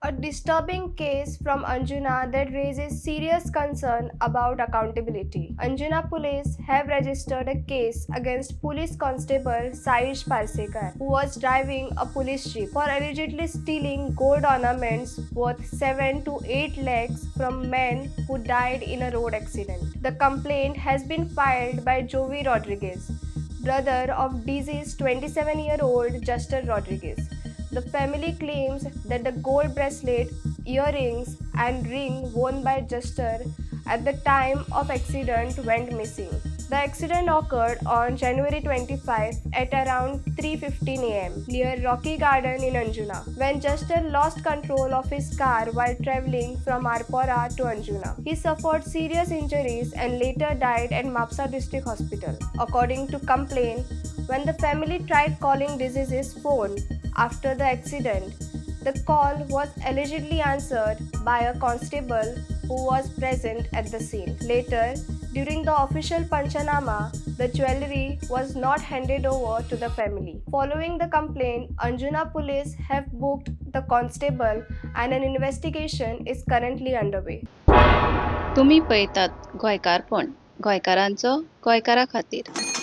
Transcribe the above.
A disturbing case from Anjuna that raises serious concern about accountability. Anjuna police have registered a case against Police Constable Saish Parsekar, who was driving a police jeep for allegedly stealing gold ornaments worth 7 to 8 lakhs from men who died in a road accident. The complaint has been filed by Jovi Rodriguez, brother of deceased 27-year-old Justin Rodriguez. The family claims that the gold bracelet, earrings, and ring worn by Juster at the time of accident went missing. The accident occurred on January 25 at around 3:15 am near Rocky Garden in Anjuna, when Juster lost control of his car while traveling from Arpora to Anjuna. He suffered serious injuries and later died at Mapusa District Hospital. According to complaint, when the family tried calling deceased's phone after the accident, the call was allegedly answered by a constable who was present at the scene. Later, during the official panchanama, the jewellery was not handed over to the family. Following the complaint, Anjuna police have booked the constable and an investigation is currently underway. तुम्ही पळयतात गोंयकारपण, गोंयकारांचो गोंयकारा खातीर.